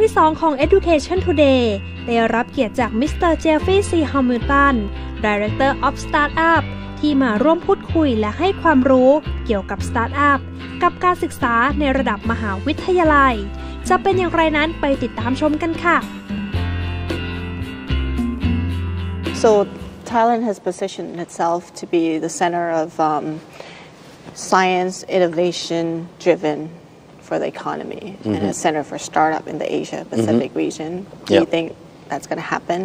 ที่ 2 ของ Education Today ได้รับเกียรติจากมิสเตอร์เจฟฟี่ซีฮัมมิลตัน Director of Startup ที่มาร่วมพูดคุยและให้ความรู้เกี่ยวกับ Startup กับการศึกษาในระดับมหาวิทยาลัยจะเป็นอย่างไรนั้นไปติดตามชมกันค่ะ So Thailand has positioned itself to be the center of science innovation driven for the economy and a center for startup in the Asia Pacific region. Do you think that's going to happen?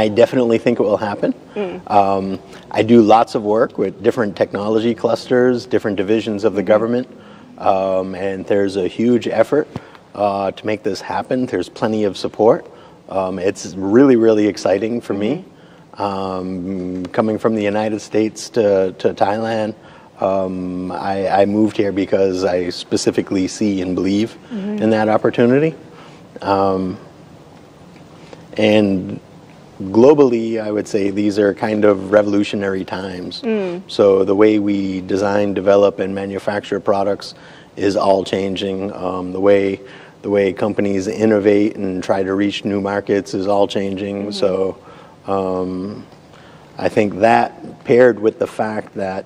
I definitely think it will happen. I do lots of work with different technology clusters, different divisions of the government, and there's a huge effort to make this happen. There's plenty of support. It's really, really exciting for me. Coming from the United States to Thailand, I moved here because I specifically see and believe in that opportunity. And globally, I would say these are kind of revolutionary times. So the way we design, develop, and manufacture products is all changing. The way companies innovate and try to reach new markets is all changing. So I think that paired with the fact that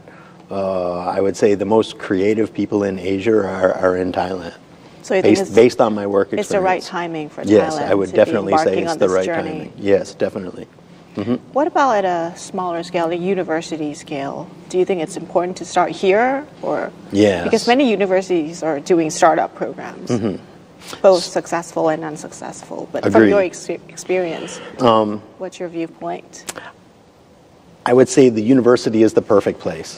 I would say the most creative people in Asia are in Thailand. So you think based on my work experience. It's the right timing for Yes, Thailand I would definitely say it's the right timing. Yes, definitely. What about at a smaller scale, the university scale? Do you think it's important to start here, or yes? Because many universities are doing startup programs, both successful and unsuccessful. But from your experience, what's your viewpoint? I would say the university is the perfect place.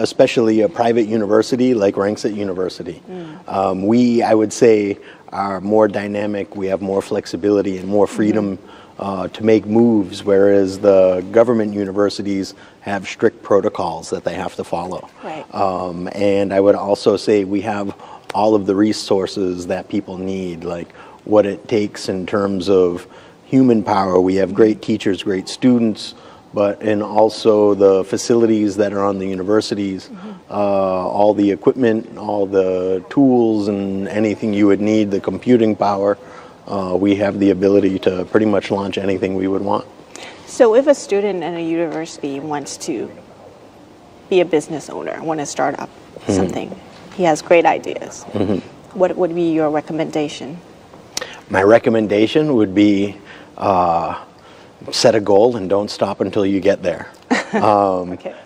Especially a private university like Rangsit University. I would say, are more dynamic, we have more flexibility and more freedom to make moves, whereas the government universities have strict protocols that they have to follow. Right. And I would also say we have all of the resources that people need, like what it takes in terms of human power. We have great teachers, great students, and also the facilities that are on the universities, all the equipment, all the tools and anything you would need, the computing power, we have the ability to pretty much launch anything we would want. So if a student at a university wants to be a business owner, want to start up something, he has great ideas, what would be your recommendation? My recommendation would be set a goal and don't stop until you get there.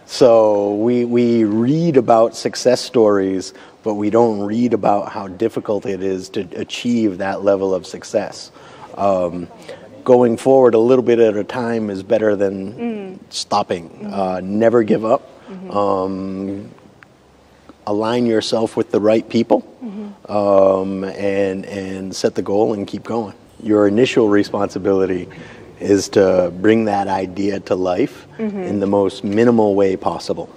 So we read about success stories, but we don't read about how difficult it is to achieve that level of success. Going forward a little bit at a time is better than stopping. Never give up. Align yourself with the right people, and set the goal and keep going. Your initial responsibility is to bring that idea to life in the most minimal way possible.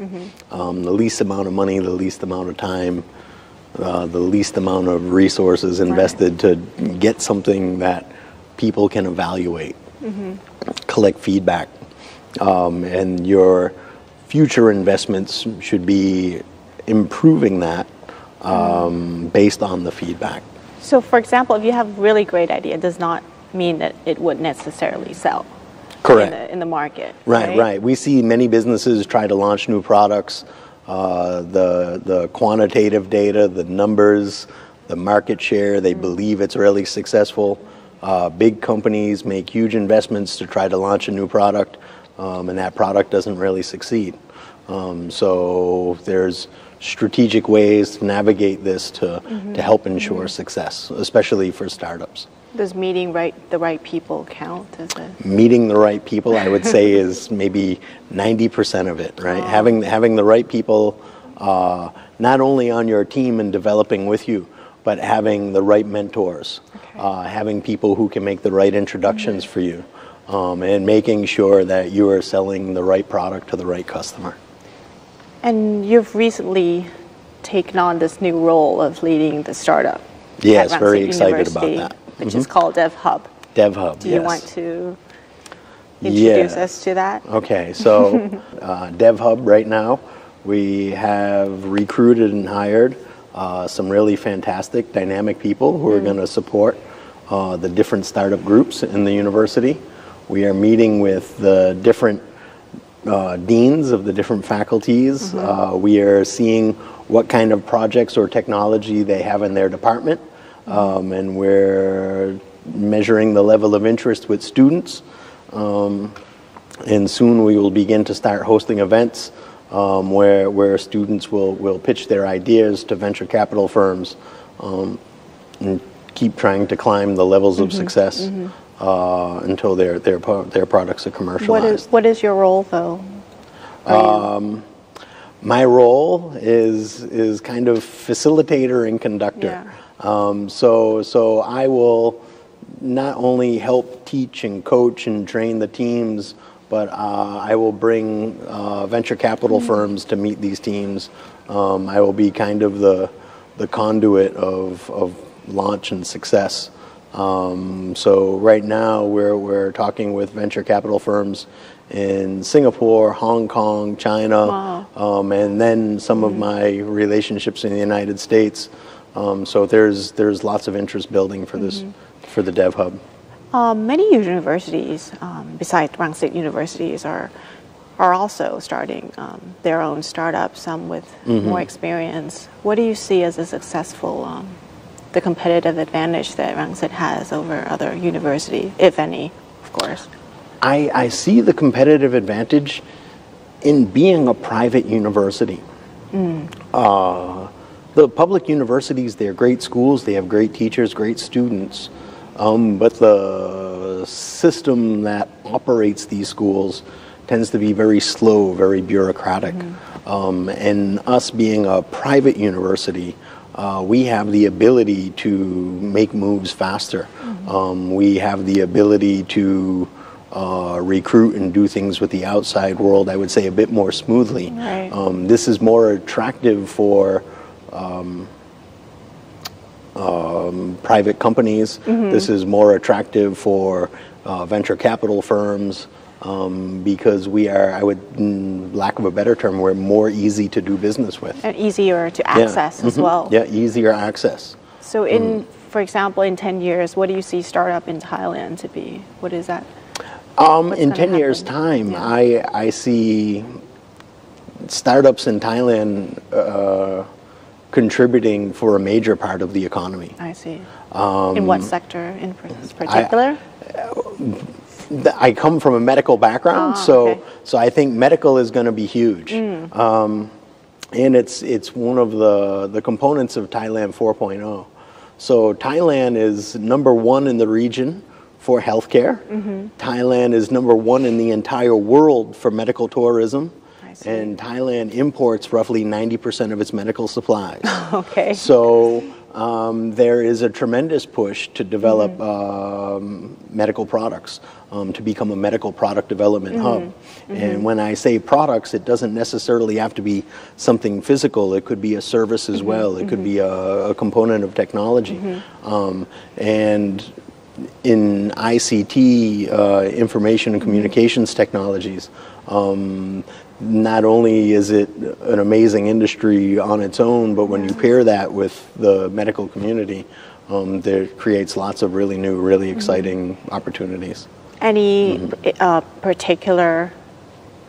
The least amount of money, the least amount of time, the least amount of resources invested to get something that people can evaluate, collect feedback, and your future investments should be improving that based on the feedback. So for example, if you have a really great idea, it does not mean that it would necessarily sell. Correct. In the market. Right. We see many businesses try to launch new products. The quantitative data, the numbers, the market share, they believe it's really successful. Big companies make huge investments to try to launch a new product, and that product doesn't really succeed. So there's strategic ways to navigate this to help ensure success, especially for startups. Does meeting the right people count? Meeting the right people, I would say, is maybe 90% of it, right? Having the right people not only on your team and developing with you, but having the right mentors, having people who can make the right introductions for you, and making sure that you are selling the right product to the right customer. And you've recently taken on this new role of leading the startup. Yes, very excited about that. Which is called DevHub. DevHub, Do you want to introduce us to that? Okay, so DevHub right now, we have recruited and hired some really fantastic, dynamic people who are going to support the different startup groups in the university. We are meeting with the different deans of the different faculties. We are seeing what kind of projects or technology they have in their department, and we're measuring the level of interest with students. And soon we will begin to start hosting events where students will pitch their ideas to venture capital firms and keep trying to climb the levels of success until their products are commercialized. What is your role, though? My role is kind of facilitator and conductor. Yeah. So I will not only help teach and coach and train the teams, but I will bring venture capital firms to meet these teams. I will be kind of the conduit of launch and success. So right now we're talking with venture capital firms in Singapore, Hong Kong, China, and then some of my relationships in the United States. So there's lots of interest building for this for the DevHub. Many universities, besides Rangsit universities, are also starting their own startups, some with more experience. What do you see as a successful, the competitive advantage that Rangsit has over other universities, if any, of course? I see the competitive advantage in being a private university. The public universities, they're great schools, they have great teachers, great students, but the system that operates these schools tends to be very slow, very bureaucratic. And us being a private university, we have the ability to make moves faster. We have the ability to recruit and do things with the outside world, I would say, a bit more smoothly. Right. This is more attractive for private companies. This is more attractive for venture capital firms because we are, I would, lack of a better term, we're more easy to do business with. And easier to access as well. Yeah, easier access. So for example, in 10 years, what do you see startup in Thailand to be? What is that? In 10 years' time, I see startups in Thailand contributing for a major part of the economy. I see. In what sector in particular? I come from a medical background, so I think medical is going to be huge. And it's one of the components of Thailand 4.0. So Thailand is #1 in the region for healthcare. Thailand is #1 in the entire world for medical tourism. And Thailand imports roughly 90% of its medical supplies. Okay. So there is a tremendous push to develop medical products, to become a medical product development hub. And when I say products, it doesn't necessarily have to be something physical. It could be a service as well. It could be a component of technology. And in ICT, information and communications technologies, not only is it an amazing industry on its own, but when you pair that with the medical community, there creates lots of really new, really exciting opportunities. Any particular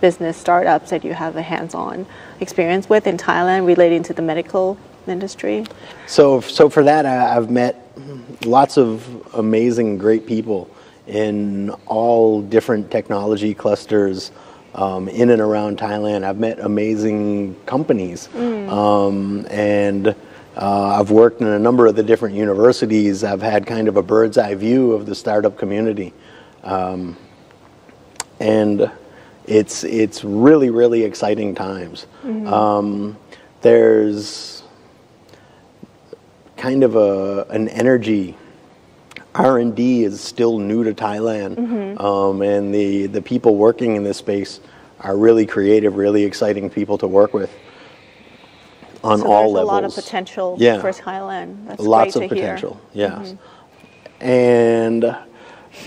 business startups that you have a hands-on experience with in Thailand relating to the medical industry? So for that, I've met lots of amazing, great people in all different technology clusters in and around Thailand. I've met amazing companies, and I've worked in a number of the different universities. I've had kind of a bird's eye view of the startup community, and it's really, really exciting times. There's kind of an energy. R&D is still new to Thailand, and the people working in this space are really creative, really exciting people to work with on all levels. So there's a lot of potential for Thailand. That's lots great of to potential, hear. yes. And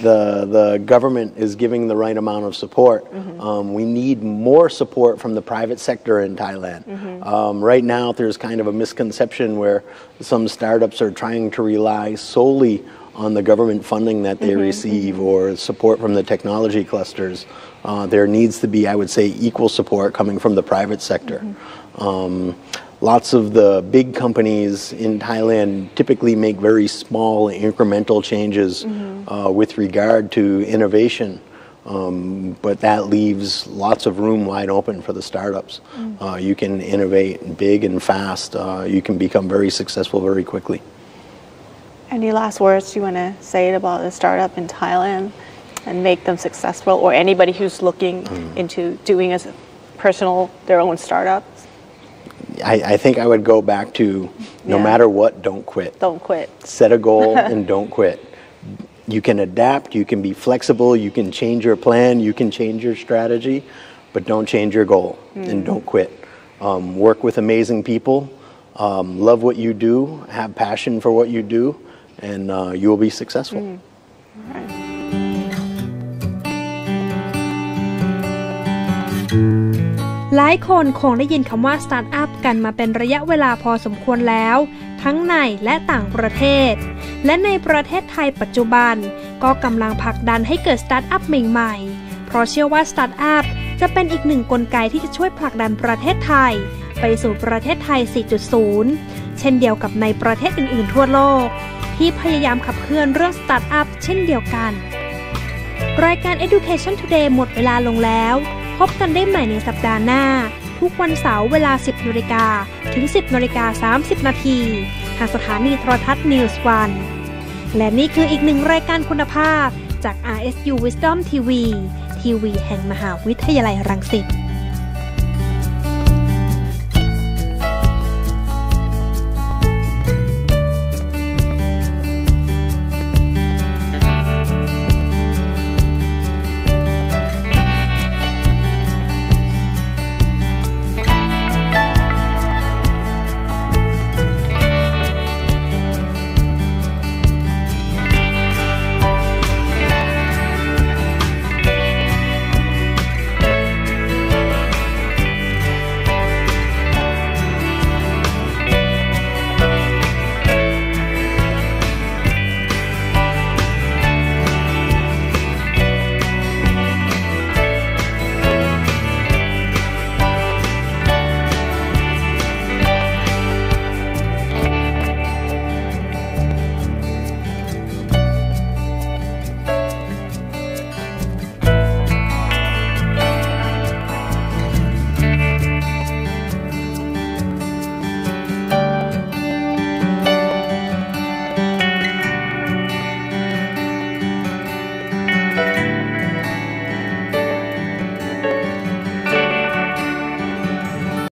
the government is giving the right amount of support. We need more support from the private sector in Thailand. Right now, there's kind of a misconception where some startups are trying to rely solely on the government funding that they receive or support from the technology clusters. There needs to be, I would say, equal support coming from the private sector. Lots of the big companies in Thailand typically make very small incremental changes with regard to innovation. But that leaves lots of room wide open for the startups. You can innovate big and fast. You can become very successful very quickly. Any last words you want to say about a startup in Thailand and make them successful, or anybody who's looking into doing their own startups? I think I would go back to no matter what, don't quit. Don't quit. Set a goal and don't quit. You can adapt, you can be flexible, you can change your plan, you can change your strategy, but don't change your goal and don't quit. Work with amazing people, love what you do, have passion for what you do, and you will be successful. Right. หลายคนคงได้ยินคำว่าสตาร์ทอัพกันมาเป็นระยะเวลาพอสมควรแล้วทั้งในและต่างประเทศและในประเทศไทยปัจจุบันก็กำลังผลักดันให้เกิดสตาร์ทอัพใหม่ๆเพราะเชื่อว่าสตาร์ทอัพจะเป็นอีกหนึ่งกลไกที่จะช่วยผลักดันประเทศไทยไปสู่ประเทศไทย 4.0 เช่นเดียวกับในประเทศอื่นๆทั่วโลกที่พยายามขับเคลื่อนเรื่องสตาร์ทอัพเช่นเดียวกันรายการ Education Today หมดเวลาลงแล้วพบกันได้ใหม่ในสัปดาห์หน้าทุกวันเสาร์เวลา 10 นาฬิกาถึง 10 นาฬิกา 30 นาทีทางสถานีโทรทัศน์ News 1และนี่คืออีกหนึ่งรายการคุณภาพจาก RSU Wisdom TV ทีวีแห่งมหาวิทยาลัยรังสิต